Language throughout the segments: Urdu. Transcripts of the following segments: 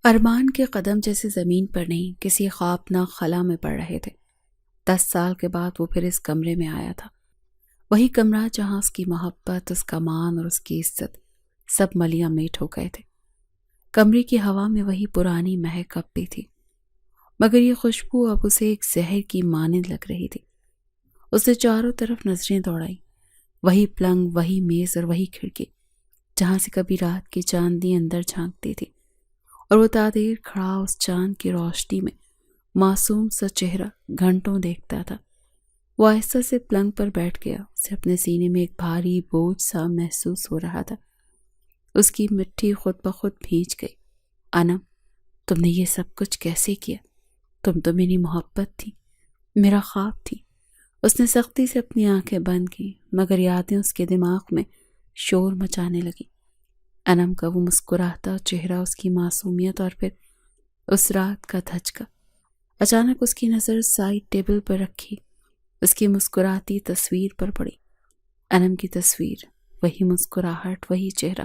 ارمان کے قدم جیسے زمین پر نہیں کسی خوابناک خلا میں پڑ رہے تھے۔ 10 سال کے بعد وہ پھر اس کمرے میں آیا تھا، وہی کمرہ جہاں اس کی محبت، اس کا مان اور اس کی عزت سب ملیاں میٹ ہو گئے تھے۔ کمرے کی ہوا میں وہی پرانی مہک اب بھی تھی، مگر یہ خوشبو اب اسے ایک زہر کی مانند لگ رہی تھی۔ اس نے چاروں طرف نظریں دوڑائیں، وہی پلنگ، وہی میز اور وہی کھڑکی جہاں سے کبھی رات کی چاندنی اندر جھانکتی تھی، اور وہ تادیر کھڑا اس چاند کی روشنی میں معصوم سا چہرہ گھنٹوں دیکھتا تھا۔ وہ آہستہ سے پلنگ پر بیٹھ گیا، اسے اپنے سینے میں ایک بھاری بوجھ سا محسوس ہو رہا تھا۔ اس کی مٹھی خود بخود بھیج گئی۔ انم، تم نے یہ سب کچھ کیسے کیا؟ تم تو میری محبت تھی، میرا خواب تھی۔ اس نے سختی سے اپنی آنکھیں بند کی، مگر یادیں اس کے دماغ میں شور مچانے لگی۔ انم کا وہ مسکراتا چہرہ، اس کی معصومیت، اور پھر اس رات کا دھچکا۔ اچانک اس کی نظر سائیڈ ٹیبل پر رکھی اس کی مسکراتی تصویر پر پڑی۔ انم کی تصویر، وہی مسکراہٹ، وہی چہرہ،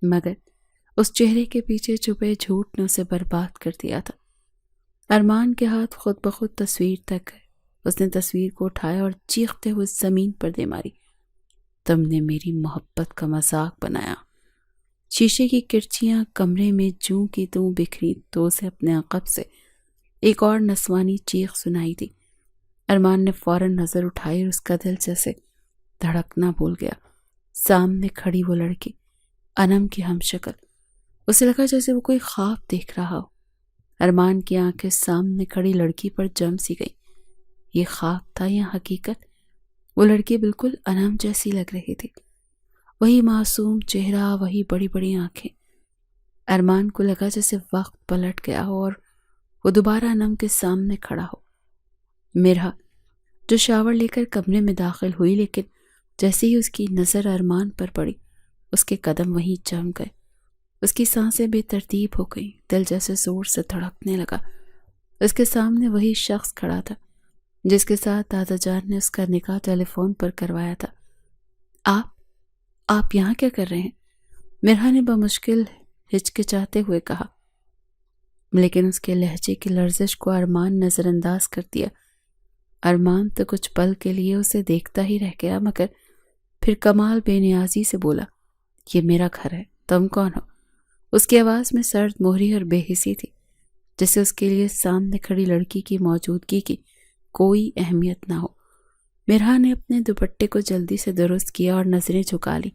مگر اس چہرے کے پیچھے چھپے جھوٹ نے اسے برباد کر دیا تھا۔ ارمان کے ہاتھ خود بخود تصویر تک گئے۔ اس نے تصویر کو اٹھایا اور چیختے ہوئے زمین پر دے ماری۔ تم نے میری محبت کا مذاق بنایا۔ شیشے کی کرچیاں کمرے میں جوں کی توں بکھری تو اسے اپنے عقب سے ایک اور نسوانی چیخ سنائی دی۔ ارمان نے فوراً نظر اٹھائی اور اس کا دل جیسے دھڑکنا بھول گیا۔ سامنے کھڑی وہ لڑکی، انم کی ہم شکل، اسے لگا جیسے وہ کوئی خواب دیکھ رہا ہو۔ ارمان کی آنکھیں سامنے کھڑی لڑکی پر جم سی گئی۔ یہ خواب تھا یا حقیقت؟ وہ لڑکی بالکل انم جیسی لگ رہی تھی، وہی معصوم چہرہ، وہی بڑی بڑی آنکھیں۔ ارمان کو لگا جیسے وقت پلٹ گیا ہو اور وہ دوبارہ انم کے سامنے کھڑا ہو۔ مرہا جو شاور لے کر کمرے میں داخل ہوئی، لیکن جیسے ہی اس کی نظر ارمان پر پڑی، اس کے قدم وہیں جم گئے۔ اس کی سانسیں بے ترتیب ہو گئیں، دل جیسے زور سے دھڑکنے لگا۔ اس کے سامنے وہی شخص کھڑا تھا جس کے ساتھ دادا جان نے اس کا نکاح ٹیلی فون پر کروایا تھا۔ آپ یہاں کیا کر رہے ہیں؟ مرہا نے بمشکل ہچکچاتے ہوئے کہا، لیکن اس کے لہجے کی لرزش کو ارمان نظر انداز کر دیا۔ ارمان تو کچھ پل کے لیے اسے دیکھتا ہی رہ گیا، مگر پھر کمال بے نیازی سے بولا، یہ میرا گھر ہے، تم کون ہو؟ اس کی آواز میں سرد مہری اور بے حسی تھی، جسے اس کے لیے سامنے کھڑی لڑکی کی موجودگی کی کوئی اہمیت نہ ہو۔ مرہا نے اپنے دوپٹے کو جلدی سے درست کیا اور نظریں جھکا لی۔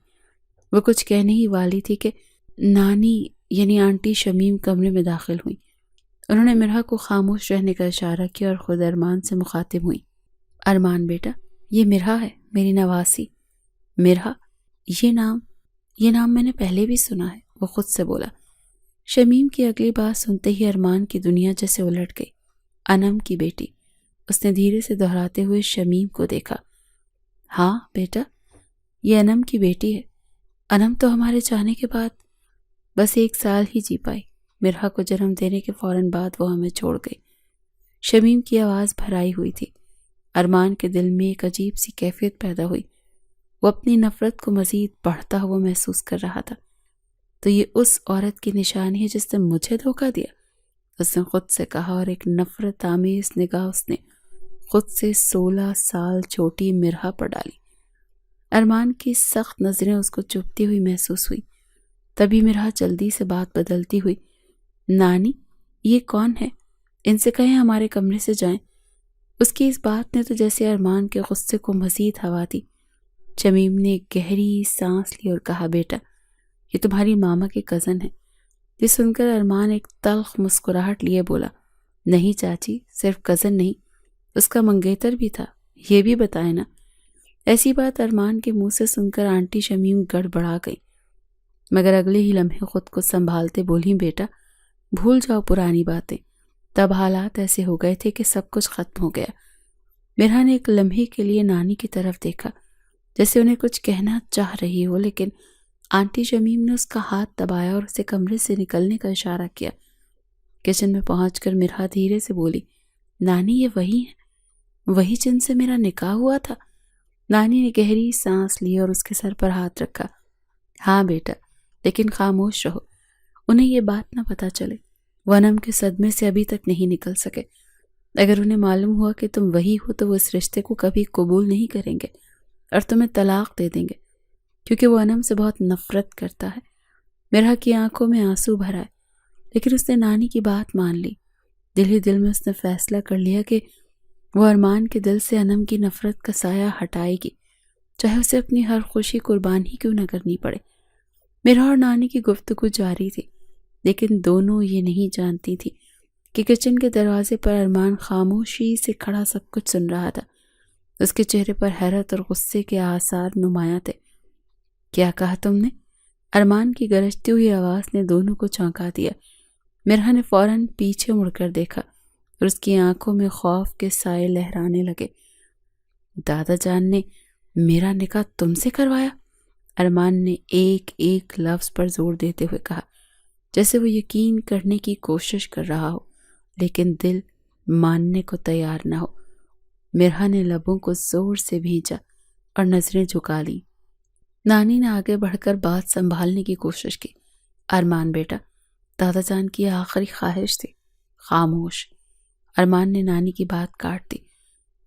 وہ کچھ کہنے ہی والی تھی کہ نانی یعنی آنٹی شمیم کمرے میں داخل ہوئی۔ انہوں نے مرہا کو خاموش رہنے کا اشارہ کیا اور خود ارمان سے مخاطب ہوئی۔ ارمان بیٹا، یہ مرہا ہے، میری نواسی۔ مرہا، یہ نام میں نے پہلے بھی سنا ہے، وہ خود سے بولا۔ شمیم کی اگلی بات سنتے ہی ارمان کی دنیا جیسے الٹ گئی۔ انم کی بیٹی، اس نے دھیرے سے دہراتے ہوئے شمیم کو دیکھا۔ ہاں بیٹا، یہ انم کی بیٹی ہے۔ انم تو ہمارے جانے کے بعد بس 1 سال ہی جی پائی۔ مرہا کو جنم دینے کے فوراً بعد وہ ہمیں چھوڑ گئی۔ شمیم کی آواز بھرائی ہوئی تھی۔ ارمان کے دل میں ایک عجیب سی کیفیت پیدا ہوئی۔ وہ اپنی نفرت کو مزید بڑھتا ہوا محسوس کر رہا تھا۔ تو یہ اس عورت کی نشانی ہے جس نے مجھے دھوکہ دیا، اس نے خود سے کہا، اور ایک نفرت آمیز نگاہ اس نے خود سے 16 سال چھوٹی مرہا پر ڈالی۔ ارمان کی سخت نظریں اس کو چبھتی ہوئی محسوس ہوئی۔ تبھی مرہا جلدی سے بات بدلتی ہوئی، نانی، یہ کون ہے؟ ان سے کہیں ہمارے کمرے سے جائیں۔ اس کی اس بات نے تو جیسے ارمان کے غصے کو مزید ہوا دی۔ شمیم نے ایک گہری سانس لی اور کہا، بیٹا، یہ تمہاری ماما کے کزن ہے۔ یہ سن کر ارمان ایک تلخ مسکراہٹ لیے بولا، نہیں چاچی، صرف کزن نہیں، اس کا منگیتر بھی تھا، یہ بھی بتائے نا۔ ایسی بات ارمان کے منہ سے سن کر آنٹی شمیم گڑبڑا گئی، مگر اگلے ہی لمحے خود کو سنبھالتے بولی، بیٹا بھول جاؤ پرانی باتیں، تب حالات ایسے ہو گئے تھے کہ سب کچھ ختم ہو گیا۔ مرہا نے ایک لمحے کے لیے نانی کی طرف دیکھا، جیسے انہیں کچھ کہنا چاہ رہی ہو، لیکن آنٹی شمیم نے اس کا ہاتھ دبایا اور اسے کمرے سے نکلنے کا اشارہ کیا۔ کچن میں پہنچ کر مرہا دھیرے سے بولی، نانی، یہ وہی ہیں، وہی جن سے میرا نکاح ہوا تھا۔ نانی نے گہری سانس لی اور اس کے سر پر ہاتھ رکھا۔ ہاں بیٹا، لیکن خاموش رہو، انہیں یہ بات نہ پتہ چلے۔ وہ انم کے صدمے سے ابھی تک نہیں نکل سکے۔ اگر انہیں معلوم ہوا کہ تم وہی ہو تو وہ اس رشتے کو کبھی قبول نہیں کریں گے اور تمہیں طلاق دے دیں گے، کیونکہ وہ انم سے بہت نفرت کرتا ہے۔ مرحا کی آنکھوں میں آنسو بھر آئے، لیکن اس نے نانی کی بات مان لی۔ دل ہی دل میں اس نے فیصلہ کر لیا کہ وہ ارمان کے دل سے انم کی نفرت کا سایہ ہٹائے گی، چاہے اسے اپنی ہر خوشی قربان ہی کیوں نہ کرنی پڑے۔ مرحا اور نانی کی گفتگو جاری تھی، لیکن دونوں یہ نہیں جانتی تھی کہ کچن کے دروازے پر ارمان خاموشی سے کھڑا سب کچھ سن رہا تھا۔ اس کے چہرے پر حیرت اور غصے کے آثار نمایاں تھے۔ کیا کہا تم نے؟ ارمان کی گرجتی ہوئی آواز نے دونوں کو چونکا دیا۔ مرحا نے فوراً پیچھے مڑ کر دیکھا اور اس کی آنکھوں میں خوف کے سائے لہرانے لگے۔ دادا جان نے میرا نکاح تم سے کروایا؟ ارمان نے ایک ایک لفظ پر زور دیتے ہوئے کہا، جیسے وہ یقین کرنے کی کوشش کر رہا ہو لیکن دل ماننے کو تیار نہ ہو۔ مرحا نے لبوں کو زور سے بھینچا اور نظریں جھکا لیں۔ نانی نے آگے بڑھ کر بات سنبھالنے کی کوشش کی۔ ارمان بیٹا، دادا جان کی آخری خواہش تھی۔ خاموش۔ ارمان نے نانی کی بات کاٹ دی۔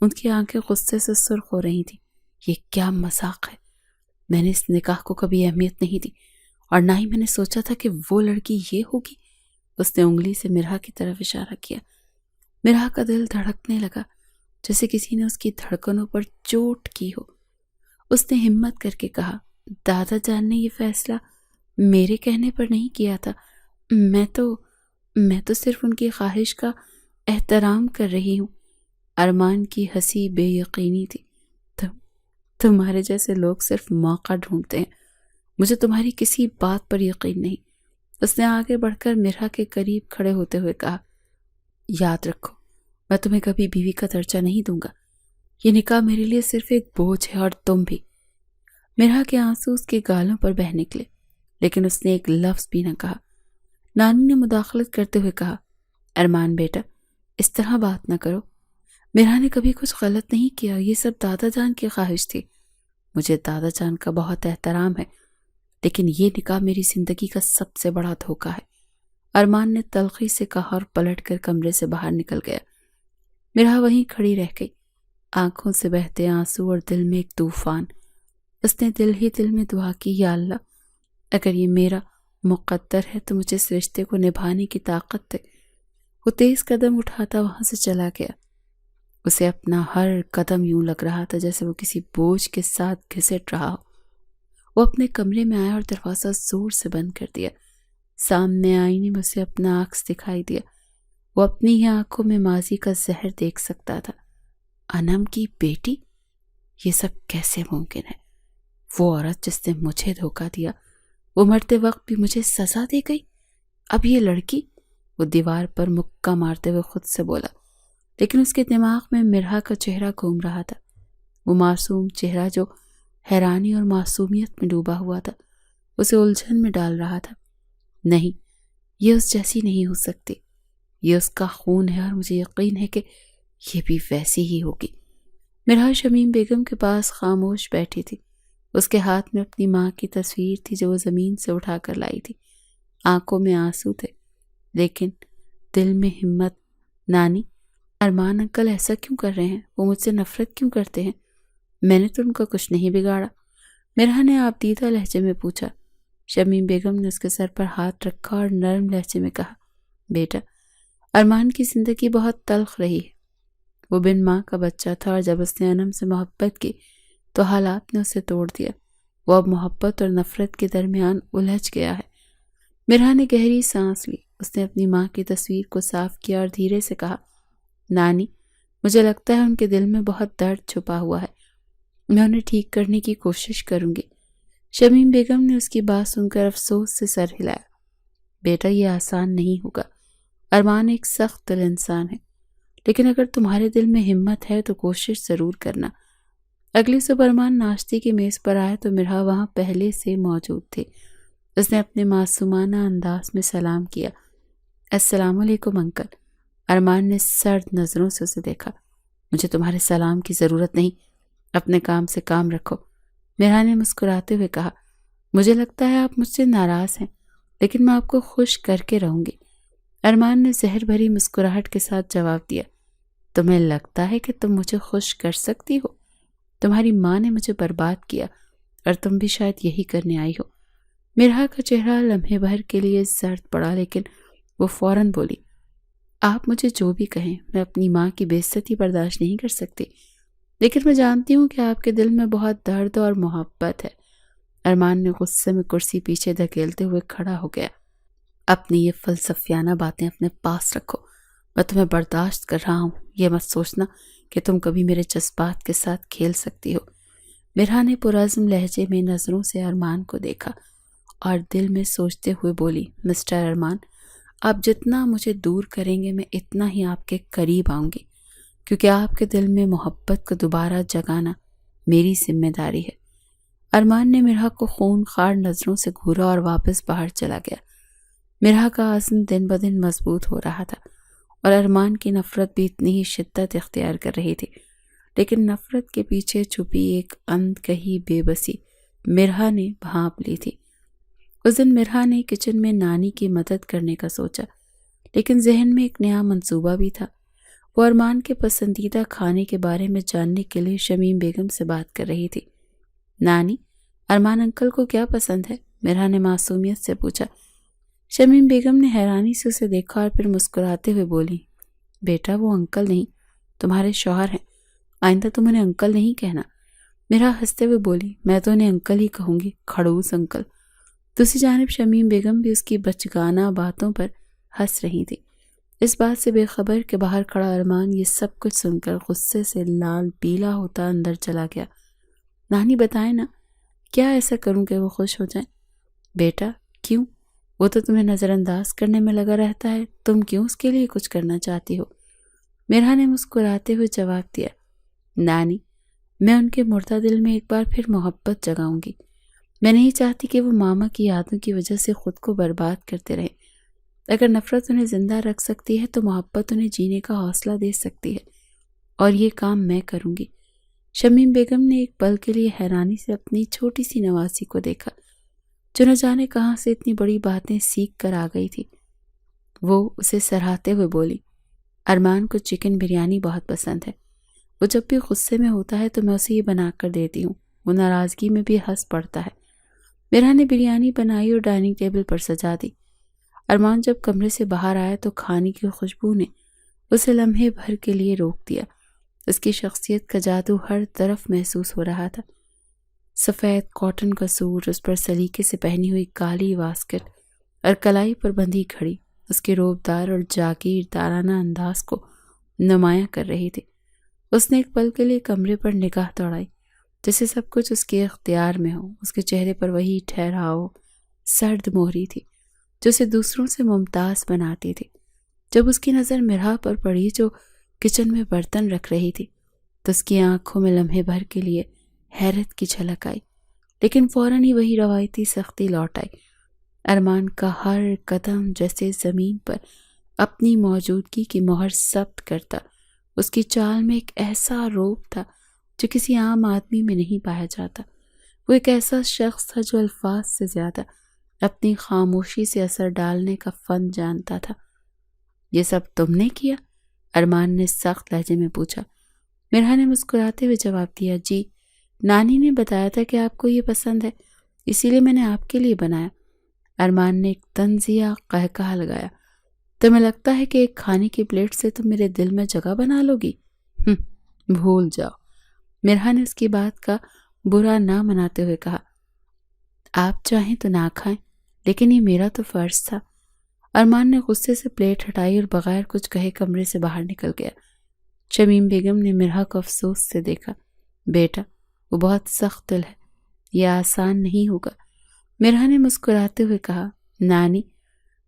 ان کی آنکھیں غصے سے سرخ ہو رہی تھیں۔ یہ کیا مذاق ہے؟ میں نے اس نکاح کو کبھی اہمیت نہیں دی اور نہ ہی میں نے سوچا تھا کہ وہ لڑکی یہ ہوگی۔ اس نے انگلی سے مرحا کی طرف اشارہ کیا۔ مرحا کا دل دھڑکنے لگا جیسے کسی نے اس کی دھڑکنوں پر چوٹ کی ہو۔ اس نے ہمت کر کے کہا، دادا جان نے یہ فیصلہ میرے کہنے پر نہیں کیا تھا۔ میں تو صرف ان کی خواہش کا احترام کر رہی ہوں۔ ارمان کی ہنسی بے یقینی تھی۔ تمہارے جیسے لوگ صرف موقع ڈھونڈتے ہیں، مجھے تمہاری کسی بات پر یقین نہیں۔ اس نے آگے بڑھ کر مرحا کے قریب کھڑے ہوتے ہوئے کہا، یاد رکھو، میں تمہیں کبھی بیوی کا درجہ نہیں دوں گا۔ یہ نکاح میرے لیے صرف ایک بوجھ ہے اور تم بھی۔ مرحا کے آنسو اس کے گالوں پر بہہ نکلے، لیکن اس نے ایک لفظ بھی نہ کہا۔ نانی نے مداخلت کرتے ہوئے کہا، ارمان بیٹا، اس طرح بات نہ کرو۔ مرحا نے کبھی کچھ غلط نہیں کیا، یہ سب دادا جان کی خواہش تھی۔ مجھے دادا جان کا بہت احترام ہے، لیکن یہ نکاح میری زندگی کا سب سے بڑا دھوکہ ہے۔ ارمان نے تلخی سے کہا اور پلٹ کر کمرے سے باہر نکل گیا۔ مرحا وہیں کھڑی رہ گئی، آنکھوں سے بہتے آنسو اور دل میں ایک طوفان۔ اس نے دل ہی دل میں دعا کی، یا اللہ، اگر یہ میرا مقدر ہے تو مجھے اس رشتے کو نبھانے کی طاقت دے۔ وہ تیز قدم اٹھاتا وہاں سے چلا گیا۔ اسے اپنا ہر قدم یوں لگ رہا تھا جیسے وہ کسی بوجھ کے ساتھ گھسٹ رہا ہو۔ وہ اپنے کمرے میں آیا اور دروازہ زور سے بند کر دیا۔ سامنے آئینے میں اسے اپنا عکس دکھائی دیا۔ وہ اپنی ہی آنکھوں میں ماضی کا زہر دیکھ سکتا تھا۔ انم کی بیٹی؟ یہ سب کیسے ممکن ہے؟ وہ عورت جس نے مجھے دھوکہ دیا، وہ مرتے وقت بھی مجھے سزا دے گئی۔ اب یہ لڑکی؟ وہ دیوار پر مکہ مارتے ہوئے خود سے بولا، لیکن اس کے دماغ میں مرحا کا چہرہ گھوم رہا تھا۔ وہ معصوم چہرہ جو حیرانی اور معصومیت میں ڈوبا ہوا تھا، اسے الجھن میں ڈال رہا تھا۔ نہیں، یہ اس جیسی نہیں ہو سکتی۔ یہ اس کا خون ہے اور مجھے یقین ہے کہ یہ بھی ویسی ہی ہوگی۔ مرحا شمیم بیگم کے پاس خاموش بیٹھی تھی۔ اس کے ہاتھ میں اپنی ماں کی تصویر تھی جو وہ زمین سے اٹھا کر لائی تھی۔ آنکھوں میں آنسو تھے، لیکن دل میں ہمت۔ نانی، ارمان انکل ایسا کیوں کر رہے ہیں؟ وہ مجھ سے نفرت کیوں کرتے ہیں؟ میں نے تو ان کا کچھ نہیں بگاڑا۔ مرحا نے آبدیدہ لہجے میں پوچھا۔ شمیم بیگم نے اس کے سر پر ہاتھ رکھا اور نرم لہجے میں کہا، بیٹا، ارمان کی زندگی بہت تلخ رہی ہے۔ وہ بن ماں کا بچہ تھا اور جب اس نے انم سے محبت کی تو حالات نے اسے توڑ دیا۔ وہ اب محبت اور نفرت کے درمیان الجھ گیا ہے۔ مرحا نے گہری سانس لی۔ اس نے اپنی ماں کی تصویر کو صاف کیا اور دھیرے سے کہا، نانی، مجھے لگتا ہے ان کے دل میں بہت درد چھپا ہوا ہے۔ میں انہیں ٹھیک کرنے کی کوشش کروں گی۔ شمیم بیگم نے اس کی بات سن کر افسوس سے سر ہلایا۔ بیٹا، یہ آسان نہیں ہوگا۔ ارمان ایک سخت دل انسان ہے، لیکن اگر تمہارے دل میں ہمت ہے تو کوشش ضرور کرنا۔ اگلی صبح ارمان ناشتے کی میز پر آیا تو مرحا وہاں پہلے سے موجود تھی۔ اس نے اپنے معصومانہ انداز میں سلام کیا۔ السلام علیکم انکل۔ ارمان نے سرد نظروں سے اسے دیکھا۔ مجھے تمہارے سلام کی ضرورت نہیں، اپنے کام سے کام رکھو۔ مرحا نے مسکراتے ہوئے کہا، مجھے لگتا ہے آپ مجھ سے ناراض ہیں، لیکن میں آپ کو خوش کر کے رہوں گی۔ ارمان نے زہر بھری مسکراہٹ کے ساتھ جواب دیا، تمہیں لگتا ہے کہ تم مجھے خوش کر سکتی ہو؟ تمہاری ماں نے مجھے برباد کیا اور تم بھی شاید یہی کرنے آئی ہو۔ مرحا کا چہرہ لمحے بھر کے لیے زرد پڑا، لیکن وہ فوراً بولی، آپ مجھے جو بھی کہیں، میں اپنی ماں کی بے عزتی برداشت نہیں کر سکتی، لیکن میں جانتی ہوں کہ آپ کے دل میں بہت درد اور محبت ہے۔ ارمان نے غصے میں کرسی پیچھے دھکیلتے ہوئے کھڑا ہو گیا۔ اپنی یہ فلسفیانہ باتیں اپنے پاس رکھو، میں تمہیں برداشت کر رہا ہوں، یہ مت سوچنا کہ تم کبھی میرے جذبات کے ساتھ کھیل سکتی ہو۔ مرحا نے پرعزم لہجے میں نظروں سے ارمان کو دیکھا اور دل میں سوچتے ہوئے بولی، مسٹر ارمان، آپ جتنا مجھے دور کریں گے میں اتنا ہی آپ کے قریب آؤں گی، کیونکہ آپ کے دل میں محبت کو دوبارہ جگانا میری ذمہ داری ہے۔ ارمان نے مرحا کو خون خوار نظروں سے گھورا اور واپس باہر چلا گیا۔ مرحا کا عزم دن بدن مضبوط ہو رہا تھا اور ارمان کی نفرت بھی اتنی ہی شدت اختیار کر رہی تھی، لیکن نفرت کے پیچھے چھپی ایک اندکہی بے بسی مرحا نے بھانپ لی تھی۔ اس دن مرحا نے کچن میں نانی کی مدد کرنے کا سوچا، لیکن ذہن میں ایک نیا منصوبہ بھی تھا۔ وہ ارمان کے پسندیدہ کھانے کے بارے میں جاننے کے لیے شمیم بیگم سے بات کر رہی تھی۔ نانی، ارمان انکل کو کیا پسند ہے؟ مرحا نے معصومیت سے پوچھا۔ شمیم بیگم نے حیرانی سے اسے دیکھا اور پھر مسکراتے ہوئے بولی، بیٹا وہ انکل نہیں، تمہارے شوہر ہیں، آئندہ تم انہیں انکل نہیں کہنا۔ مرحا ہنستے ہوئے بولی، میں تو انہیں انکل ہی کہوں گی، کھڑوس انکل۔ دوسری جانب شمیم بیگم بھی اس کی بچگانہ باتوں پر ہنس رہی تھی، اس بات سے بے خبر کہ باہر کھڑا ارمان یہ سب کچھ سن کر غصے سے لال پیلا ہوتا اندر چلا گیا۔ نانی بتائیں نا، کیا ایسا کروں کہ وہ خوش ہو جائیں؟ بیٹا کیوں؟ وہ تو تمہیں نظر انداز کرنے میں لگا رہتا ہے، تم کیوں اس کے لیے کچھ کرنا چاہتی ہو؟ مرحا نے مسکراتے ہوئے جواب دیا، نانی، میں ان کے مردہ دل میں ایک بار پھر محبت جگاؤں گی۔ میں نہیں چاہتی کہ وہ ماما کی یادوں کی وجہ سے خود کو برباد کرتے رہیں۔ اگر نفرت انہیں زندہ رکھ سکتی ہے تو محبت انہیں جینے کا حوصلہ دے سکتی ہے، اور یہ کام میں کروں گی۔ شمیم بیگم نے ایک پل کے لیے حیرانی سے اپنی چھوٹی سی نواسی کو دیکھا، جو نہ جانے کہاں سے اتنی بڑی باتیں سیکھ کر آ گئی تھی۔ وہ اسے سراہتے ہوئے بولی، ارمان کو چکن بریانی بہت پسند ہے، وہ جب بھی غصے میں ہوتا ہے تو میں اسے یہ بنا کر دیتی ہوں، وہ ناراضگی میں بھی ہنس پڑتا ہے۔ مرحا نے بریانی بنائی اور ڈائننگ ٹیبل پر سجا دی۔ ارمان جب کمرے سے باہر آیا تو کھانے کی خوشبو نے اسے لمحے بھر کے لیے روک دیا۔ اس کی شخصیت کا جادو ہر طرف محسوس ہو رہا تھا۔ سفید کاٹن کا سوٹ، اس پر سلیقے سے پہنی ہوئی کالی واسکٹ اور کلائی پر بندھی گھڑی اس کے روبدار اور جاگیردارانہ انداز کو نمایاں کر رہی تھی۔ اس نے ایک پل کے لیے کمرے پر نگاہ دوڑائی، جیسے سب کچھ اس کے اختیار میں ہو۔ اس کے چہرے پر وہی ٹھہراؤ، سرد مہری تھی جو اسے دوسروں سے ممتاز بناتی تھی۔ جب اس کی نظر مرحا پر پڑی جو کچن میں برتن رکھ رہی تھی تو اس کی آنکھوں میں لمحے بھر کے لیے حیرت کی جھلک آئی، لیکن فوراً ہی وہی روایتی سختی لوٹ آئی۔ ارمان کا ہر قدم جیسے زمین پر اپنی موجودگی کی مہر ثبت کرتا۔ اس کی چال میں ایک ایسا روب تھا جو کسی عام آدمی میں نہیں پایا جاتا۔ وہ ایک ایسا شخص تھا جو الفاظ سے زیادہ اپنی خاموشی سے اثر ڈالنے کا فن جانتا تھا۔ یہ سب تم نے کیا؟ ارمان نے سخت لہجے میں پوچھا۔ مرحا نے مسکراتے ہوئے جواب دیا، جی، نانی نے بتایا تھا کہ آپ کو یہ پسند ہے، اسی لیے میں نے آپ کے لیے بنایا۔ ارمان نے ایک طنزیہ قہقہہ لگایا، تمہیں لگتا ہے کہ ایک کھانے کی پلیٹ سے تم میرے دل میں جگہ بنا لو گی؟ بھول جاؤ۔ مرحا نے اس کی بات کا برا نہ مناتے ہوئے کہا، آپ چاہیں تو نہ کھائیں، لیکن یہ میرا تو فرض تھا۔ ارمان نے غصے سے پلیٹ ہٹائی اور بغیر کچھ کہے کمرے سے باہر نکل گیا۔ شمیم بیگم نے مرحا کو افسوس سے دیکھا، بیٹا وہ بہت سخت دل ہے، یہ آسان نہیں ہوگا۔ مرحا نے مسکراتے ہوئے کہا، نانی،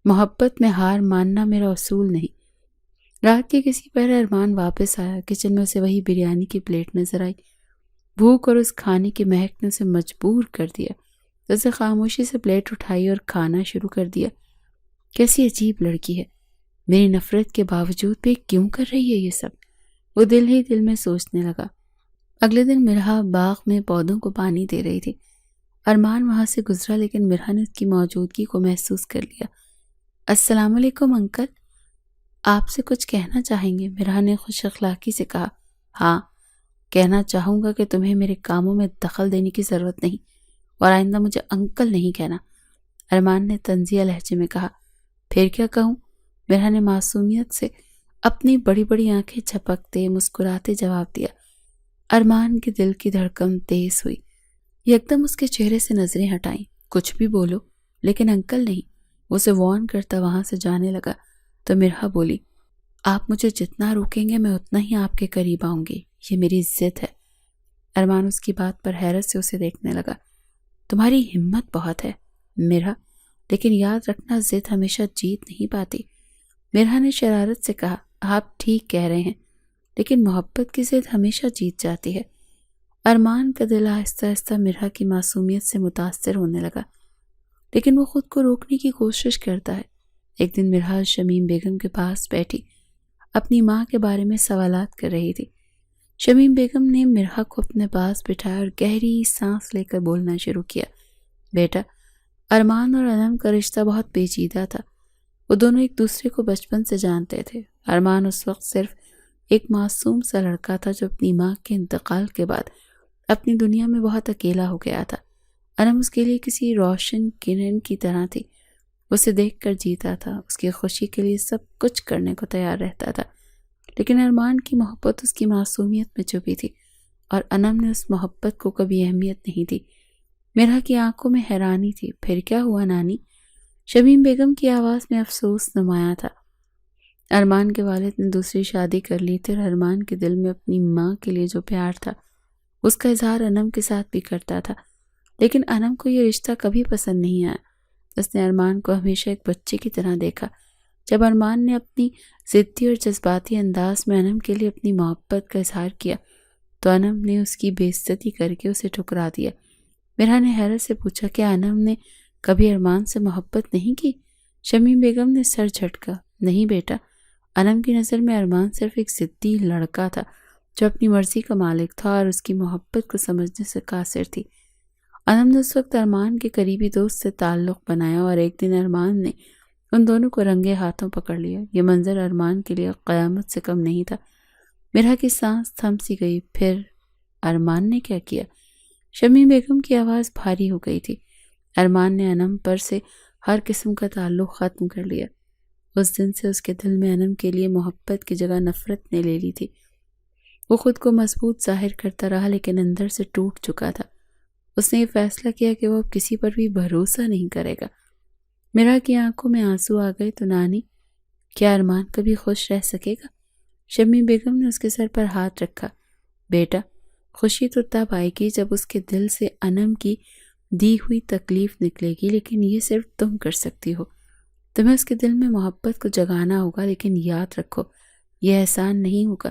محبت میں ہار ماننا میرا اصول نہیں۔ رات کے کسی پہر ارمان واپس آیا، کچن میں اسے وہی بریانی کی پلیٹ نظر آئی۔ بھوک اور اس کھانے کی مہک نے اسے مجبور کر دیا۔ اسے خاموشی سے پلیٹ اٹھائی اور کھانا شروع کر دیا۔ کیسی عجیب لڑکی ہے، میری نفرت کے باوجود بھی کیوں کر رہی ہے یہ سب؟ وہ دل ہی دل میں سوچنے لگا۔ اگلے دن مرحا باغ میں پودوں کو پانی دے رہی تھی۔ ارمان وہاں سے گزرا، لیکن مرحا نے اس کی موجودگی کو محسوس کر لیا۔ السلام علیکم انکل، آپ سے کچھ کہنا چاہیں گے؟ مرحا نے خوش اخلاقی سے کہا۔ ہاں، کہنا چاہوں گا کہ تمہیں میرے کاموں میں دخل دینے کی ضرورت نہیں، اور آئندہ مجھے انکل نہیں کہنا، ارمان نے طنزیہ لہجے میں کہا۔ پھر کیا کہوں؟ مرحا نے معصومیت سے اپنی بڑی بڑی آنکھیں جھپکتے مسکراتے جواب دیا۔ ارمان کے دل کی دھڑکن تیز ہوئی، یکدم اس کے چہرے سے نظریں ہٹائیں۔ کچھ بھی بولو لیکن انکل نہیں، وہ اسے وارن کرتا وہاں سے جانے لگا تو مرحا بولی، آپ مجھے جتنا روکیں گے میں اتنا ہی آپ کے قریب آؤں گی، یہ میری ضد ہے۔ ارمان اس کی بات پر حیرت سے اسے دیکھنے لگا۔ تمہاری ہمت بہت ہے مرحا، لیکن یاد رکھنا ضد ہمیشہ جیت نہیں پاتی۔ مرحا نے شرارت سے کہا، آپ ٹھیک کہہ رہے ہیں، لیکن محبت کی ضد ہمیشہ جیت جاتی ہے۔ ارمان کا دل آہستہ آہستہ مرحا کی معصومیت سے متاثر ہونے لگا، لیکن وہ خود کو روکنے کی کوشش کرتا ہے۔ ایک دن مرحا شمیم بیگم کے پاس بیٹھی اپنی ماں کے بارے میں سوالات کر رہی تھی۔ شمیم بیگم نے مرحا کو اپنے پاس بٹھایا اور گہری سانس لے کر بولنا شروع کیا۔ بیٹا، ارمان اور انم کا رشتہ بہت پیچیدہ تھا۔ وہ دونوں ایک دوسرے کو بچپن سے جانتے تھے۔ ارمان اس وقت صرف ایک معصوم سا لڑکا تھا جو اپنی ماں کے انتقال کے بعد اپنی دنیا میں بہت اکیلا ہو گیا تھا۔ انم اس کے لیے کسی روشن کرن کی طرح تھی، اسے دیکھ کر جیتا تھا، اس کی خوشی کے لیے سب کچھ کرنے کو تیار رہتا تھا۔ لیکن ارمان کی محبت اس کی معصومیت میں چھپی تھی، اور انم نے اس محبت کو کبھی اہمیت نہیں دی۔ مرحا کی آنکھوں میں حیرانی تھی۔ پھر کیا ہوا نانی؟ شمیم بیگم کی آواز میں افسوس نمایاں تھا۔ ارمان کے والد نے دوسری شادی کر لی تھی، اور ارمان کے دل میں اپنی ماں کے لیے جو پیار تھا اس کا اظہار انم کے ساتھ بھی کرتا تھا، لیکن انم کو یہ رشتہ کبھی پسند نہیں آیا۔ اس نے ارمان کو ہمیشہ ایک بچے کی طرح دیکھا۔ جب ارمان نے اپنی ضدی اور جذباتی انداز میں انم کے لیے اپنی محبت کا اظہار کیا تو انم نے اس کی بے عزتی کر کے اسے ٹھکرا دیا۔ مرحا نے حیرت سے پوچھا، کیا انم نے کبھی ارمان سے محبت نہیں کی؟ شمیم بیگم نے سر جھٹکا۔ نہیں بیٹا، انم کی نظر میں ارمان صرف ایک ضدی لڑکا تھا جو اپنی مرضی کا مالک تھا اور اس کی محبت کو سمجھنے سے قاصر تھی۔ انم نے اس وقت ارمان کے قریبی دوست سے تعلق بنایا، اور ایک دن ارمان نے ان دونوں کو رنگے ہاتھوں پکڑ لیا۔ یہ منظر ارمان کے لیے قیامت سے کم نہیں تھا۔ مرحا کی سانس تھم سی گئی۔ پھر ارمان نے کیا کیا؟ شمیم بیگم کی آواز بھاری ہو گئی تھی۔ ارمان نے انم پر سے ہر قسم کا تعلق ختم کر لیا۔ اس دن سے اس کے دل میں انم کے لیے محبت کی جگہ نفرت نے لے لی تھی۔ وہ خود کو مضبوط ظاہر کرتا رہا، لیکن اندر سے ٹوٹ چکا تھا۔ اس نے یہ فیصلہ کیا کہ وہ اب کسی پر بھی بھروسہ نہیں کرے گا۔ مرحا کی آنکھوں میں آنسو آ گئے تو نانی، کیا ارمان کبھی خوش رہ سکے گا؟ شمیم بیگم نے اس کے سر پر ہاتھ رکھا۔ بیٹا، خوشی تو تب آئے گی جب اس کے دل سے انم کی دی ہوئی تکلیف نکلے گی، لیکن یہ صرف تم کر سکتی ہو۔ تمہیں اس کے دل میں محبت کو جگانا ہوگا، لیکن یاد رکھو یہ احسان نہیں ہوگا۔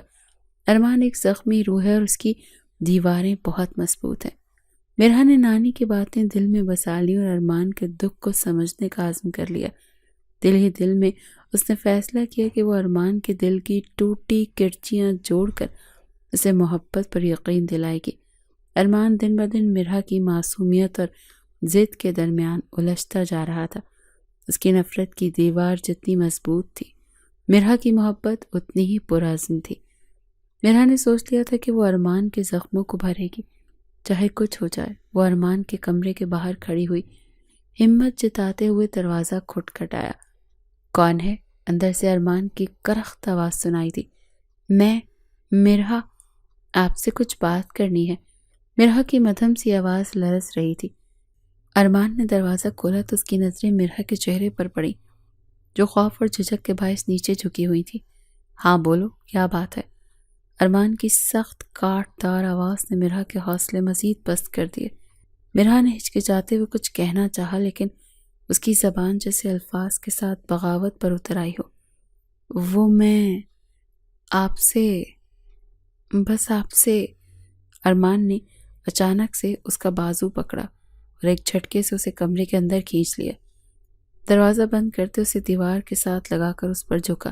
ارمان ایک زخمی روح ہے اور اس کی دیواریں بہت مضبوط ہیں۔ مرحا نے نانی کی باتیں دل میں بسا لی اور ارمان کے دکھ کو سمجھنے کا عزم کر لیا۔ دل ہی دل میں اس نے فیصلہ کیا کہ وہ ارمان کے دل کی ٹوٹی کرچیاں جوڑ کر اسے محبت پر یقین دلائے گی۔ ارمان دن بدن مرحا کی معصومیت اور ضد کے درمیان الجھتا جا رہا تھا۔ اس کی نفرت کی دیوار جتنی مضبوط تھی، مرحا کی محبت اتنی ہی پرعزم تھی۔ مرحا نے سوچ لیا تھا کہ وہ ارمان کے زخموں کو بھرے گی، چاہے کچھ ہو جائے۔ وہ ارمان کے کمرے کے باہر کھڑی ہوئی، ہمت جتاتے ہوئے دروازہ کھٹکھٹایا۔ کون ہے؟ اندر سے ارمان کی کرخت آواز سنائی دی۔ میں مرحا، آپ سے کچھ بات کرنی ہے۔ مرحا کی مدھم سی آواز لرز رہی تھی۔ ارمان نے دروازہ کھولا تو اس کی نظریں مرحا کے چہرے پر پڑیں، جو خوف اور جھجک کے باعث نیچے جھکی ہوئی تھی۔ ہاں بولو، کیا بات ہے؟ ارمان کی سخت کاٹ دار آواز نے مرحا کے حوصلے مزید پست کر دیے۔ مرحا نے ہچکچاتے ہوئے کچھ کہنا چاہا، لیکن اس کی زبان جیسے الفاظ کے ساتھ بغاوت پر اتر آئی ہو۔ وہ میں آپ سے، بس آپ سے۔ ارمان نے اچانک سے اس کا بازو پکڑا اور ایک جھٹکے سے اسے کمرے کے اندر کھینچ لیا۔ دروازہ بند کرتے اسے دیوار کے ساتھ لگا کر اس پر جھکا۔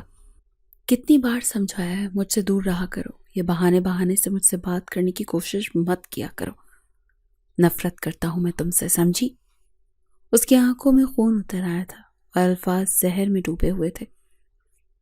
کتنی بار سمجھایا ہے مجھ سے دور رہا کرو، یہ بہانے سے مجھ سے بات کرنے کی کوشش مت کیا کرو، نفرت کرتا ہوں میں تم سے، سمجھی؟ اس کی آنکھوں میں خون اتر آیا تھا اور الفاظ زہر میں ڈوبے ہوئے تھے۔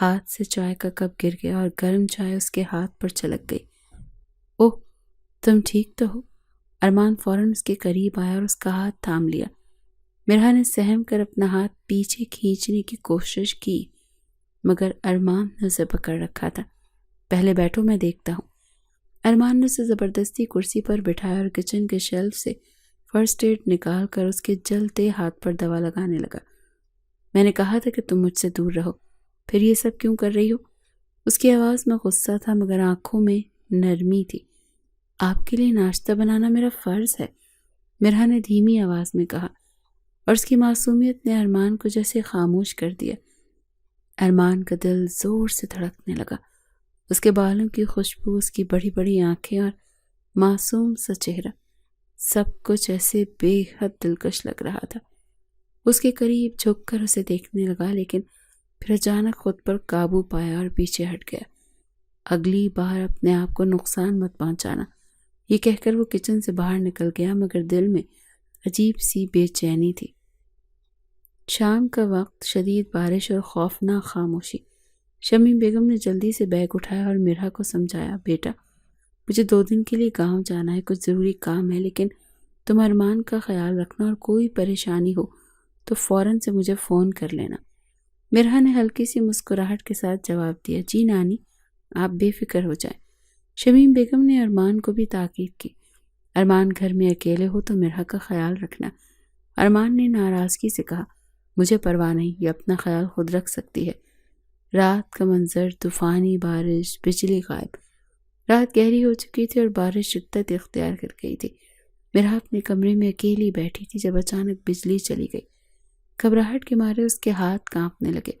ہاتھ سے چائے کا کپ گر گیا اور گرم چائے اس کے ہاتھ پر چھلک گئی۔ اوہ، تم ٹھیک تو ہو؟ ارمان فوراً اس کے قریب آیا اور اس کا ہاتھ تھام لیا۔ مرحا نے سہم کر اپنا ہاتھ پیچھے کھینچنے کی کوشش کی، مگر ارمان نے اسے پکڑ رکھا تھا۔ پہلے بیٹھو، میں دیکھتا ہوں۔ ارمان نے اسے زبردستی کرسی پر بٹھایا اور کچن کے شیلف سے فرسٹ ایڈ نکال کر اس کے جلتے ہاتھ پر دوا لگانے لگا۔ میں نے کہا تھا کہ تم مجھ سے دور رہو، پھر یہ سب کیوں کر رہی ہو؟ اس کی آواز میں غصہ تھا مگر آنکھوں میں نرمی تھی۔ آپ کے لیے ناشتہ بنانا میرا فرض ہے، مرحا نے دھیمی آواز میں کہا، اور اس کی معصومیت نے ارمان کو جیسے خاموش کر دیا۔ ارمان کا دل زور سے دھڑکنے لگا۔ اس کے بالوں کی خوشبو، اس کی بڑی بڑی آنکھیں اور معصوم سا چہرہ، سب کچھ ایسے بے حد دلکش لگ رہا تھا۔ اس کے قریب جھک کر اسے دیکھنے لگا، لیکن پھر اچانک خود پر قابو پایا اور پیچھے ہٹ گیا۔ اگلی بار اپنے آپ کو نقصان مت پہنچانا، یہ کہہ کر وہ کچن سے باہر نکل گیا، مگر دل میں عجیب سی بے چینی تھی۔ شام کا وقت، شدید بارش اور خوفناک خاموشی۔ شمیم بیگم نے جلدی سے بیگ اٹھایا اور مرحا کو سمجھایا، بیٹا مجھے 2 دن کے لیے گاؤں جانا ہے، کچھ ضروری کام ہے، لیکن تم ارمان کا خیال رکھنا اور کوئی پریشانی ہو تو فوراً سے مجھے فون کر لینا۔ مرحا نے ہلکی سی مسکراہٹ کے ساتھ جواب دیا، جی نانی، آپ بے فکر ہو جائیں۔ شمیم بیگم نے ارمان کو بھی تاکید کی، ارمان گھر میں اکیلے ہو تو مرحا کا خیال رکھنا۔ ارمان نے ناراضگی سے کہا، مجھے پرواہ نہیں، یہ اپنا خیال خود رکھ سکتی ہے۔ رات کا منظر، طوفانی بارش، بجلی غائب۔ رات گہری ہو چکی تھی اور بارش شدت اختیار کر گئی تھی۔ مرحا اپنے کمرے میں اکیلی بیٹھی تھی جب اچانک بجلی چلی گئی۔ گھبراہٹ کے مارے اس کے ہاتھ کانپنے لگے۔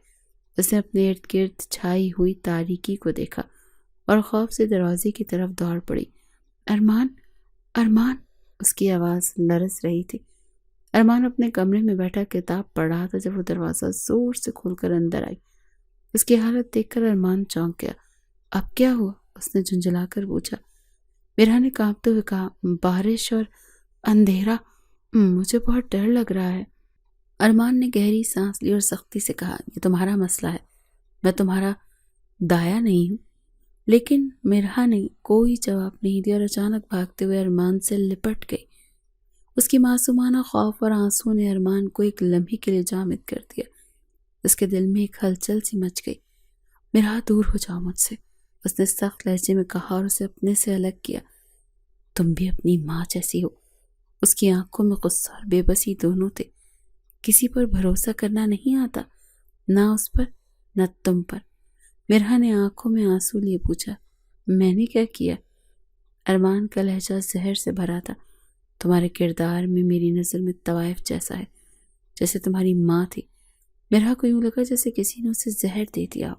اس نے اپنے ارد گرد چھائی ہوئی تاریکی کو دیکھا اور خوف سے دروازے کی طرف دوڑ پڑی۔ ارمان، ارمان، اس کی آواز لرز رہی تھی۔ ارمان اپنے کمرے میں بیٹھا کتاب پڑھ رہا تھا جب وہ دروازہ زور سے کھول کر اندر آئی۔ اس کی حالت دیکھ کر ارمان چونک گیا۔ اب کیا ہوا؟ اس نے جھنجھلا کر پوچھا۔ مرحا نے کانپتے ہوئے کہا، بارش اور اندھیرا، مجھے بہت ڈر لگ رہا ہے۔ ارمان نے گہری سانس لی اور سختی سے کہا، یہ تمہارا مسئلہ ہے، میں تمہارا دایا نہیں ہوں۔ لیکن مرحا نے کوئی جواب نہیں دیا اور اچانک بھاگتے ہوئے ارمان سے لپٹ گئی۔ اس کی معصومانہ خوف اور آنسو نے ارمان کو ایک لمحے کے لیے جامد کر دیا۔ اس کے دل میں ایک ہلچل سی مچ گئی۔ مرحا، دور ہو جاؤ مجھ سے، اس نے سخت لہجے میں کہا اور اسے اپنے سے الگ کیا۔ تم بھی اپنی ماں جیسی ہو۔ اس کی آنکھوں میں غصہ اور بے بسی دونوں تھے۔ کسی پر بھروسہ کرنا نہیں آتا، نہ اس پر نہ تم پر۔ مرحا نے آنکھوں میں آنسو لیے پوچھا، میں نے کیا کیا؟ ارمان کا لہجہ زہر سے بھرا تھا۔ تمہارے کردار میں میری نظر میں طوائف جیسا ہے، جیسے تمہاری ماں تھی۔ مرحا کو یوں لگا جیسے کسی نے اسے زہر دے دیا ہو۔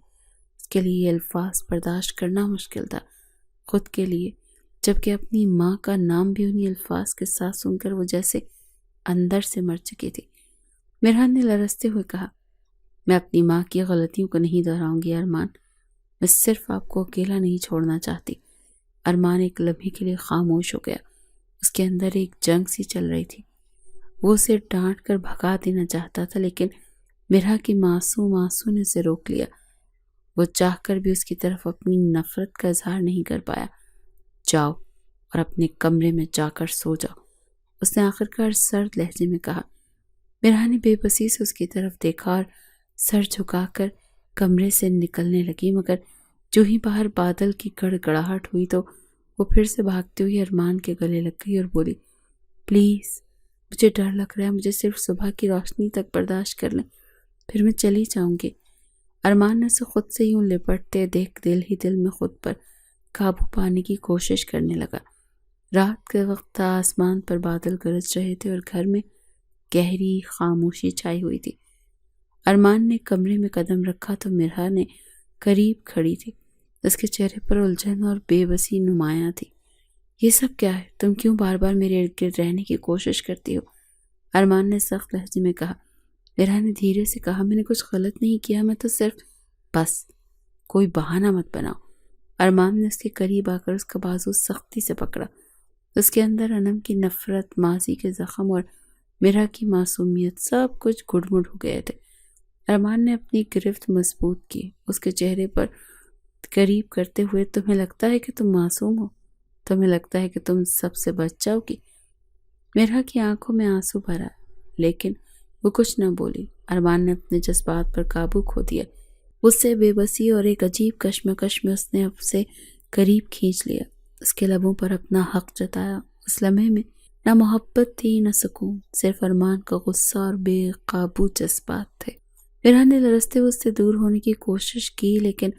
اس کے لیے یہ الفاظ برداشت کرنا مشکل تھا، خود کے لیے، جبکہ اپنی ماں کا نام بھی انہی الفاظ کے ساتھ سن کر وہ جیسے اندر سے مر چکی تھی۔ مرحا نے لرزتے ہوئے کہا، میں اپنی ماں کی غلطیوں کو نہیں دہراؤں گی ارمان، میں صرف آپ کو اکیلا نہیں چھوڑنا چاہتی۔ ارمان ایک لمحے کے لیے خاموش ہو گیا۔ اس کے اندر ایک جنگ سی چل رہی تھی۔ وہ اسے ڈانٹ کر بھگا دینا چاہتا تھا، لیکن مرحا کی معصوم آنسو نے اسے روک لیا۔ وہ چاہ کر بھی اس کی طرف اپنی نفرت کا اظہار نہیں کر پایا۔ جاؤ اور اپنے کمرے میں جا کر سو جاؤ، اس نے آخر کار سرد لہجے میں کہا۔ مرحا نے بے بسی سے اس کی طرف دیکھا اور سر جھکا کر کمرے سے نکلنے لگی، مگر جو ہی باہر بادل کی گڑگڑاہٹ ہوئی تو وہ پھر سے بھاگتی ہوئی ارمان کے گلے لگ گئی اور بولی، پلیز، مجھے ڈر لگ رہا ہے، مجھے صرف صبح کی روشنی تک برداشت کر لیں، پھر میں چلی جاؤں گی۔ ارمان نے اسے خود سے یوں لپٹتے دیکھ دل ہی دل میں خود پر قابو پانے کی کوشش کرنے لگا۔ رات کے وقت تھا، آسمان پر بادل گرج رہے تھے اور گھر میں گہری خاموشی چھائی ہوئی تھی۔ ارمان نے کمرے میں قدم رکھا تو مرحا نے قریب کھڑی تھی۔ اس کے چہرے پر الجھن اور بے بسی نمایاں تھی۔ یہ سب کیا ہے؟ تم کیوں بار بار میرے ارد گرد رہنے کی کوشش کرتی ہو؟ ارمان نے سخت لہجے میں کہا۔ مرحا نے دھیرے سے کہا، میں نے کچھ غلط نہیں کیا، میں تو صرف بس کوئی بہانہ مت بناؤ۔ ارمان نے اس کے قریب آ کر اس کا بازو سختی سے پکڑا۔ اس کے اندر انم کی نفرت، ماضی کے زخم اور مرحا کی معصومیت، سب کچھ گڑ مڑ ہو گئے تھے۔ ارمان نے اپنی گرفت مضبوط کی، اس کے چہرے پر قریب کرتے ہوئے، تمہیں لگتا ہے کہ تم معصوم ہو؟ تمہیں لگتا ہے کہ تم سب سے بچ جاؤ گی؟ مرحا کی آنکھوں میں آنسو بھرا، لیکن وہ کچھ نہ بولی۔ ارمان نے اپنے جذبات پر قابو کھو دیا۔ اس سے بے بسی اور ایک عجیب کشمکش میں اس نے اب سے قریب کھینچ لیا، اس کے لبوں پر اپنا حق جتایا۔ اس لمحے میں نہ محبت تھی نہ سکون، صرف ارمان کا غصہ اور بے قابو جذبات تھے۔ مرحا نے لرزتے ہوئے اس سے دور ہونے کی کوشش کی، لیکن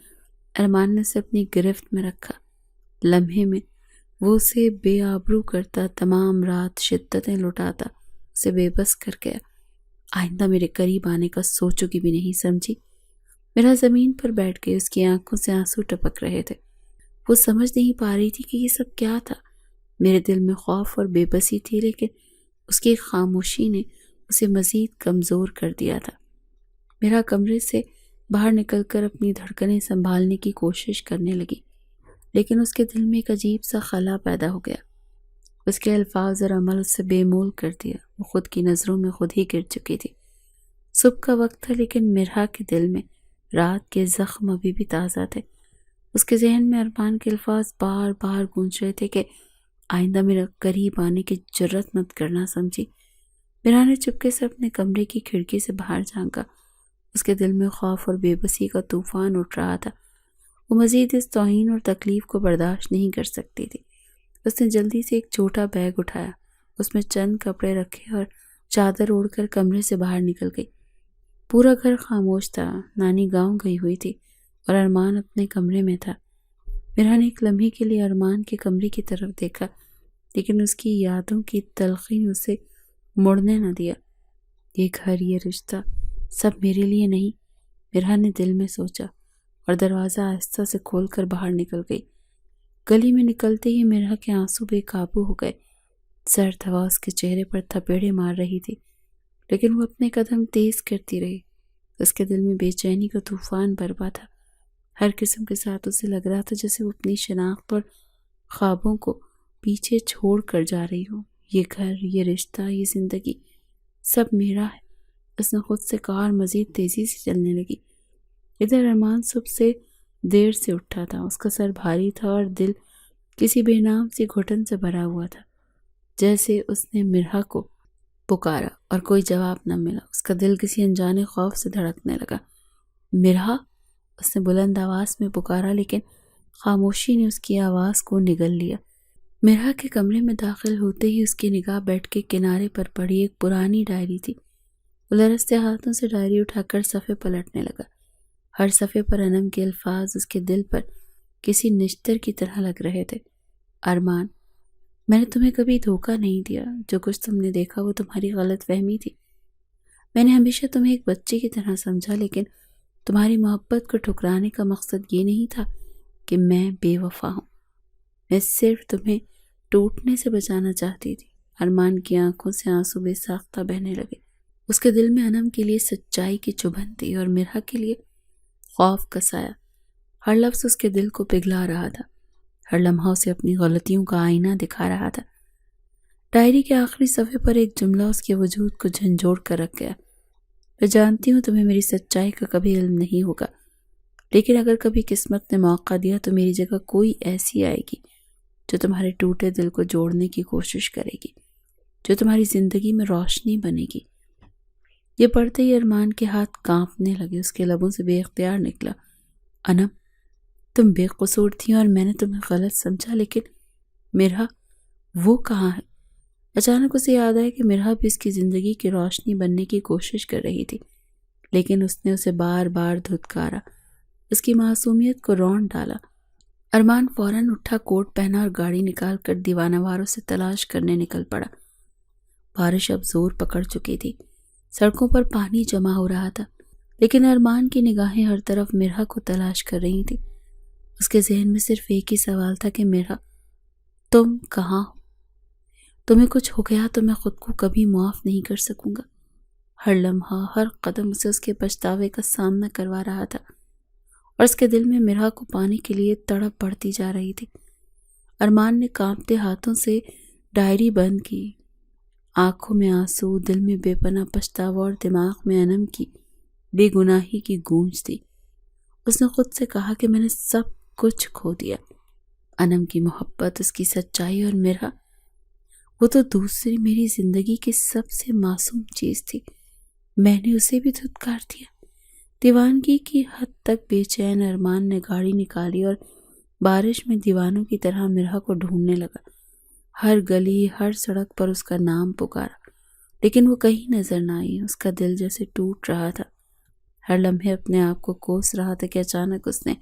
ارمان نے اسے اپنی گرفت میں رکھا۔ لمحے میں وہ اسے بے آبرو کرتا، تمام رات شدتیں لٹاتا، اسے بے بس کر گیا۔ آئندہ میرے قریب آنے کا سوچو گی بھی نہیں، سمجھی؟ مرحا زمین پر بیٹھ گئی، اس کی آنکھوں سے آنسو ٹپک رہے تھے۔ وہ سمجھ نہیں پا رہی تھی کہ یہ سب کیا تھا۔ میرے دل میں خوف اور بے بسی تھی، لیکن اس کی خاموشی نے اسے مزید کمزور کر دیا تھا۔ میرا کمرے سے باہر نکل کر اپنی دھڑکنیں سنبھالنے کی کوشش کرنے لگی، لیکن اس کے دل میں ایک عجیب سا خلا پیدا ہو گیا۔ اس کے الفاظ اور عمل اس سے بے مول کر دیا۔ وہ خود کی نظروں میں خود ہی گر چکی تھی۔ صبح کا وقت تھا، لیکن مرحا کے دل میں رات کے زخم ابھی بھی تازہ تھے۔ اس کے ذہن میں ارمان کے الفاظ بار بار گونج رہے تھے کہ آئندہ میرا قریب آنے کی جرت مت کرنا، سمجھی؟ مرحا نے چپکے سے اپنے کمرے کی کھڑکی سے باہر جھانکا۔ اس کے دل میں خوف اور بے بسی کا طوفان اٹھ رہا تھا۔ وہ مزید اس توہین اور تکلیف کو برداشت نہیں کر سکتی تھی۔ اس نے جلدی سے ایک چھوٹا بیگ اٹھایا، اس میں چند کپڑے رکھے اور چادر اوڑھ کر کمرے سے باہر نکل گئی۔ پورا گھر خاموش تھا، نانی گاؤں گئی ہوئی تھی اور ارمان اپنے کمرے میں تھا۔ مرحا نے ایک لمحے کے لیے ارمان کے کمرے کی طرف دیکھا، لیکن اس کی یادوں کی تلخی اسے مڑنے نہ دیا۔ یہ گھر، یہ رشتہ، سب میرے لیے نہیں، مرحا نے دل میں سوچا، اور دروازہ آہستہ سے کھول کر باہر نکل گئی۔ گلی میں نکلتے ہی مرحا کے آنسو بے قابو ہو گئے۔ سرد ہوا اس کے چہرے پر تھپیڑے مار رہی تھی، لیکن وہ اپنے قدم تیز کرتی رہی۔ اس کے دل میں بے چینی کا طوفان برپا تھا۔ ہر قسم کے ساتھ اسے لگ رہا تھا جیسے وہ اپنی شناخت اور خوابوں کو پیچھے چھوڑ کر جا رہی ہو۔ یہ گھر، یہ رشتہ، یہ زندگی، سب میرا ہے، اس نے خود سے کہا اور مزید تیزی سے چلنے لگی۔ ادھر ارمان صبح سے دیر سے اٹھا تھا، اس کا سر بھاری تھا اور دل کسی بے نام سی گھٹن سے بھرا ہوا تھا۔ جیسے اس نے مرحا کو پکارا اور کوئی جواب نہ ملا، اس کا دل کسی انجانے خوف سے دھڑکنے لگا۔ مرحا، اس نے بلند آواز میں پکارا، لیکن خاموشی نے اس کی آواز کو نگل لیا۔ مرحا کے کمرے میں داخل ہوتے ہی اس کی نگاہ بیٹھ کے کنارے پر پڑی ایک پرانی ڈائری تھی۔ وہ لرزتے ہاتھوں سے ڈائری اٹھا کر صفحے پلٹنے لگا۔ ہر صفحے پر انم کے الفاظ اس کے دل پر کسی نشتر کی طرح لگ رہے تھے۔ ارمان، میں نے تمہیں کبھی دھوکہ نہیں دیا، جو کچھ تم نے دیکھا وہ تمہاری غلط فہمی تھی۔ میں نے ہمیشہ تمہیں ایک بچے کی طرح سمجھا، لیکن تمہاری محبت کو ٹھکرانے کا مقصد یہ نہیں تھا کہ میں بے وفا ہوں، میں صرف تمہیں ٹوٹنے سے بچانا چاہتی تھی۔ ارمان کی آنکھوں سے آنسو بے ساختہ بہنے لگے۔ اس کے دل میں انم کے لیے سچائی کی چبھن تھی اور مرحا کے لیے خوف کا سایہ۔ ہر لفظ اس کے دل کو پگھلا رہا تھا، ہر لمحہ اسے اپنی غلطیوں کا آئینہ دکھا رہا تھا۔ ڈائری کے آخری صفحے پر ایک جملہ اس کے وجود کو جھنجھوڑ کر رکھ گیا۔ میں جانتی ہوں تمہیں میری سچائی کا کبھی علم نہیں ہوگا، لیکن اگر کبھی قسمت نے موقع دیا تو میری جگہ کوئی ایسی آئے گی جو تمہارے ٹوٹے دل کو جوڑنے کی کوشش کرے گی، جو تمہاری زندگی میں روشنی بنے گی۔ یہ پڑھتے ہی ارمان کے ہاتھ کانپنے لگے، اس کے لبوں سے بے اختیار نکلا، انم، تم بے قصور تھی اور میں نے تمہیں غلط سمجھا، لیکن مرحا وہ کہاں ہے؟ اچانک اسے یاد آیا کہ مرحا بھی اس کی زندگی کی روشنی بننے کی کوشش کر رہی تھی، لیکن اس نے اسے بار بار دھتکارا، اس کی معصومیت کو رونٹ ڈالا۔ ارمان فوراً اٹھا، کوٹ پہنا اور گاڑی نکال کر دیوانہ واروں سے تلاش کرنے نکل پڑا۔ بارش اب زور پکڑ چکی تھی، سڑکوں پر پانی جمع ہو رہا تھا، لیکن ارمان کی نگاہیں ہر طرف مرحا کو تلاش کر رہی تھیں۔ اس کے ذہن میں صرف ایک ہی سوال تھا کہ مرحا، تم کہاں ہو؟ تمہیں کچھ ہو گیا تو میں خود کو کبھی معاف نہیں کر سکوں گا۔ ہر لمحہ، ہر قدم اسے اس کے پچھتاوے کا سامنا کروا رہا تھا، اور اس کے دل میں مرحا کو پانے کے لیے تڑپ بڑھتی جا رہی تھی۔ ارمان نے کانپتے ہاتھوں سے ڈائری بند کی، آنکھوں میں آنسو، دل میں بے پناہ پچھتاوا اور دماغ میں انم کی بے گناہی کی گونج تھی۔ اس نے خود سے کہا کہ میں نے سب کچھ کھو دیا، انم کی محبت، اس کی سچائی، اور میرا وہ تو دوسری میری زندگی کی سب سے معصوم چیز تھی۔ میں نے اسے بھی دھتکار دیا۔ دیوانگی کی حد تک بے چین ارمان نے گاڑی نکالی اور بارش میں دیوانوں کی طرح مرہا کو ڈھونڈنے لگا۔ ہر گلی، ہر سڑک پر اس کا نام پکارا، لیکن وہ کہیں نظر نہ آئی۔ اس کا دل جیسے ٹوٹ رہا تھا، ہر لمحے اپنے آپ کو کوس رہا تھا کہ اچانک اس نے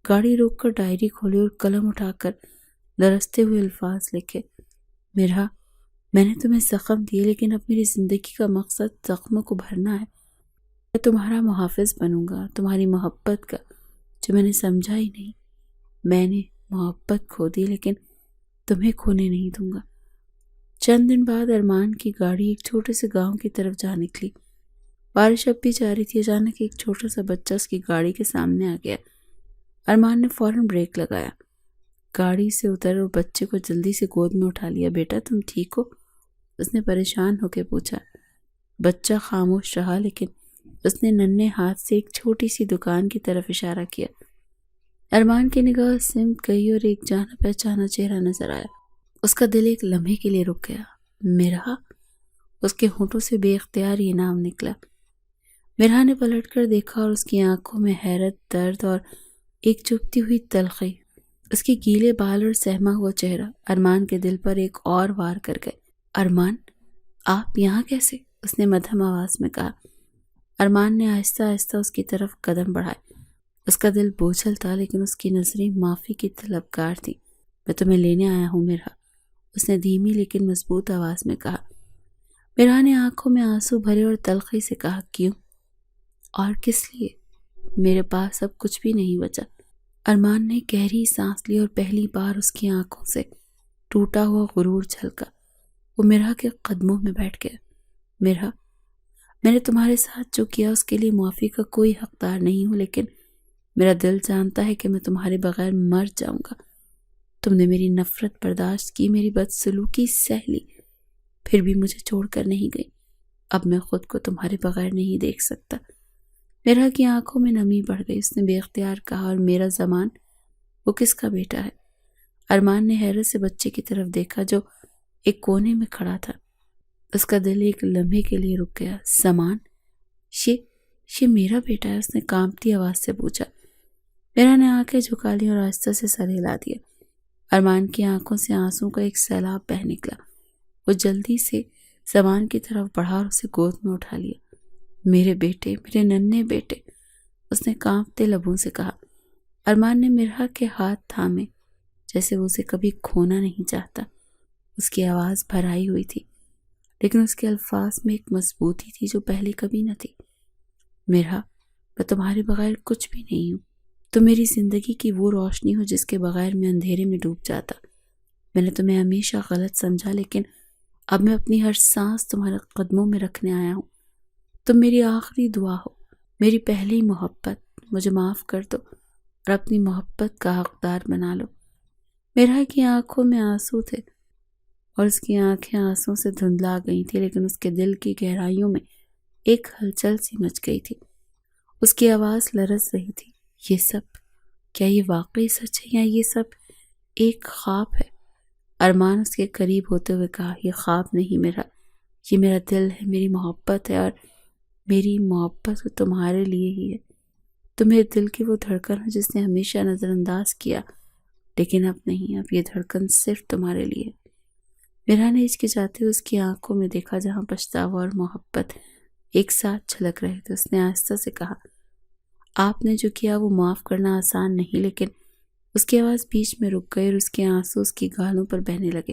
گاڑی روک کر ڈائری کھولی اور قلم اٹھا کر لرزتے ہوئے الفاظ لکھے۔ مرہا، میں نے تمہیں زخم دیے، لیکن اب میری زندگی کا مقصد زخموں کو بھرنا ہے۔ میں تمہارا محافظ بنوں گا، تمہاری محبت کا، جو میں نے سمجھا ہی نہیں۔ میں نے محبت کھو دی، لیکن تمہیں کھونے نہیں دوں گا۔ چند دن بعد ارمان کی گاڑی ایک چھوٹے سے گاؤں کی طرف جا نکلی۔ بارش اب بھی جاری تھی۔ اچانک ایک چھوٹا سا بچہ اس کی گاڑی کے سامنے آ گیا۔ ارمان نے فوراً بریک لگایا، گاڑی سے اتر اور بچے کو جلدی سے گود میں اٹھا لیا۔ بیٹا، تم ٹھیک ہو؟ اس نے پریشان ہو کے پوچھا۔ بچہ خاموش رہا، لیکن اس نے ننھے ہاتھ سے ایک چھوٹی سی دکان کی طرف اشارہ کیا۔ ارمان کی نگاہ سمت گئی اور ایک جانا پہچانا چہرہ نظر آیا۔ اس کا دل ایک لمحے کے لیے رک گیا۔ مرہا؟ اس کے ہونٹوں سے بے اختیار یہ نام نکلا۔ مرہا نے پلٹ کر دیکھا اور اس کی آنکھوں میں حیرت، درد اور ایک چبھتی ہوئی تلخی۔ اس کے گیلے بال اور سہما ہوا چہرہ ارمان کے دل پر ایک اور وار کر گئے۔ ارمان، آپ یہاں کیسے؟ اس نے مدھم آواز میں کہا۔ ارمان نے آہستہ آہستہ اس کی طرف قدم بڑھائے۔ اس کا دل بوجھل تھا، لیکن اس کی نظریں معافی کی طلبگار تھیں۔ میں تمہیں لینے آیا ہوں مرہا، اس نے دھیمی لیکن مضبوط آواز میں کہا۔ مرہا نے آنکھوں میں آنسو بھرے اور تلخی سے کہا، کیوں اور کس لیے؟ میرے پاس اب کچھ بھی نہیں بچا۔ ارمان نے گہری سانس لی اور پہلی بار اس کی آنکھوں سے ٹوٹا ہوا غرور جھلکا۔ وہ مرہا کے قدموں میں بیٹھ گیا۔ مرہا، میں نے تمہارے ساتھ جو کیا اس کے لیے معافی کا کوئی حقدار نہیں ہوں، لیکن میرا دل جانتا ہے کہ میں تمہارے بغیر مر جاؤں گا۔ تم نے میری نفرت برداشت کی، میری بدسلوکی سہ لی، پھر بھی مجھے چھوڑ کر نہیں گئی۔ اب میں خود کو تمہارے بغیر نہیں دیکھ سکتا۔ مرہا کی آنکھوں میں نمی بڑھ گئی۔ اس نے بے اختیار کہا، اور میرا زمان، وہ کس کا بیٹا ہے؟ ارمان نے حیرت سے بچے کی طرف دیکھا جو ایک کونے میں کھڑا تھا۔ اس کا دل ایک لمحے کے لیے رک گیا۔ زمان؟ یہ میرا بیٹا ہے؟ اس نے کانپتی آواز سے پوچھا۔ مرہا نے آنکھیں جھکا لی اور آہستہ سے سر ہلا دیا۔ ارمان کی آنکھوں سے آنسوں کا ایک سیلاب بہہ نکلا۔ وہ جلدی سے زمان کی طرف بڑھا اور اسے گود میں اٹھا لیا۔ میرے بیٹے، میرے ننھے بیٹے، اس نے کانپتے لبوں سے کہا۔ ارمان نے مرہا کے ہاتھ تھامے، جیسے وہ اسے کبھی کھونا نہیں چاہتا۔ اس کی آواز بھرائی ہوئی تھی، لیکن اس کے الفاظ میں ایک مضبوطی تھی جو پہلے کبھی نہ تھی۔ مرہا، میں تمہارے بغیر کچھ بھی نہیں ہوں۔ تم میری زندگی کی وہ روشنی ہو جس کے بغیر میں اندھیرے میں ڈوب جاتا۔ میں نے تمہیں ہمیشہ غلط سمجھا، لیکن اب میں اپنی ہر سانس تمہارے قدموں میں رکھنے آیا ہوں۔ تم میری آخری دعا ہو، میری پہلی محبت۔ مجھے معاف کر دو اور اپنی محبت کا حقدار بنا لو۔ مرہا کی آنکھوں میں آنسو تھے اور اس کی آنکھیں آنسوں سے دھندلا گئی تھی، لیکن اس کے دل کی گہرائیوں میں ایک ہلچل سی مچ گئی تھی۔ اس کی آواز لرز رہی تھی۔ یہ سب، کیا یہ واقعی سچ ہے یا یہ سب ایک خواب ہے؟ ارمان اس کے قریب ہوتے ہوئے کہا، یہ خواب نہیں مرہا، یہ میرا دل ہے، میری محبت ہے، اور میری محبت تمہارے لیے ہی ہے۔ تم میرے دل کی وہ دھڑکن ہے جس نے ہمیشہ نظر انداز کیا، لیکن اب نہیں، اب یہ دھڑکن صرف تمہارے لیے ہے۔ مرہا نے ہچکچاتے ہوئے اس کی آنکھوں میں دیکھا جہاں پچھتاوا اور محبت ایک ساتھ چھلک رہے تھے۔ اس نے آہستہ سے کہا، آپ نے جو کیا وہ معاف کرنا آسان نہیں، لیکن اس کی آواز بیچ میں رک گئی اور اس کے آنسو اس کی گالوں پر بہنے لگے۔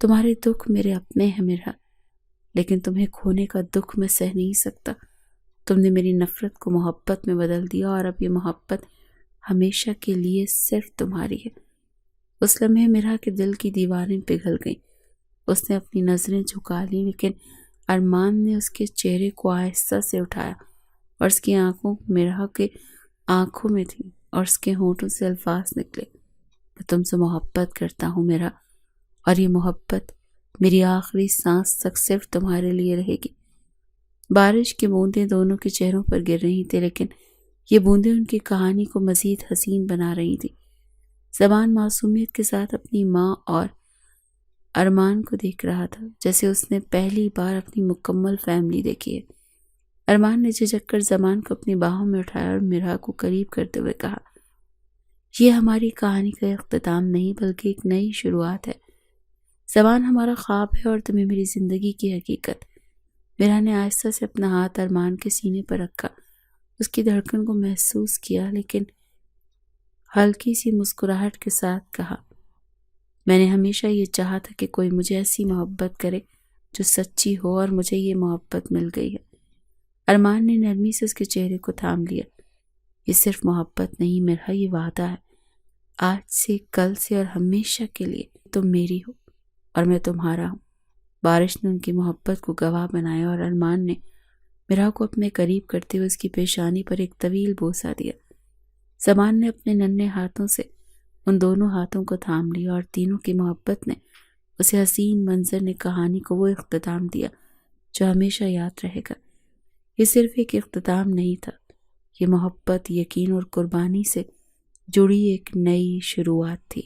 تمہارے دکھ میرے اپنے ہیں مرہا، لیکن تمہیں کھونے کا دکھ میں سہ نہیں سکتا۔ تم نے میری نفرت کو محبت میں بدل دیا، اور اب یہ محبت ہمیشہ کے لیے صرف تمہاری ہے۔ اس لمحے مرہا کے دل کی دیواریں پگھل گئیں۔ اس نے اپنی نظریں جھکا لیں، لیکن ارمان نے اس کے چہرے کو آہستہ سے اٹھایا اور اس کی آنکھوں مرہا کے آنکھوں میں تھیں اور اس کے ہونٹوں سے الفاظ نکلے، میں تم سے محبت کرتا ہوں مرہا، اور یہ محبت میری آخری سانس تک صرف تمہارے لیے رہے گی۔ بارش کی بوندیں دونوں کے چہروں پر گر رہی تھیں، لیکن یہ بوندیں ان کی کہانی کو مزید حسین بنا رہی تھیں۔ زبان معصومیت کے ساتھ اپنی ماں اور ارمان کو دیکھ رہا تھا، جیسے اس نے پہلی بار اپنی مکمل فیملی دیکھی ہے۔ ارمان نے جھجک کر زبان کو اپنی باہوں میں اٹھایا اور مرحا کو قریب کرتے ہوئے کہا، یہ ہماری کہانی کا اختتام نہیں بلکہ ایک نئی شروعات ہے۔ زبان ہمارا خواب ہے اور تمہیں میری زندگی کی حقیقت۔ مرحا نے آہستہ سے اپنا ہاتھ ارمان کے سینے پر رکھا، اس کی دھڑکن کو محسوس کیا، لیکن ہلکی سی مسکراہٹ کے ساتھ کہا، میں نے ہمیشہ یہ چاہا تھا کہ کوئی مجھے ایسی محبت کرے جو سچی ہو، اور مجھے یہ محبت مل گئی ہے۔ ارمان نے نرمی سے اس کے چہرے کو تھام لیا۔ یہ صرف محبت نہیں مرحا، یہ وعدہ ہے۔ آج سے، کل سے اور ہمیشہ کے لیے تم میری ہو اور میں تمہارا ہوں۔ بارش نے ان کی محبت کو گواہ بنایا اور ارمان نے مرحا کو اپنے قریب کرتے ہوئے اس کی پیشانی پر ایک طویل بوسہ دیا۔ زبان نے اپنے ننھے ہاتھوں سے ان دونوں ہاتھوں کو تھام لیا اور تینوں کی محبت نے اسے حسین منظر نے کہانی کو وہ اختتام دیا جو ہمیشہ یاد رہے گا۔ یہ صرف ایک اختتام نہیں تھا، یہ محبت، یقین اور قربانی سے جڑی ایک نئی شروعات تھی۔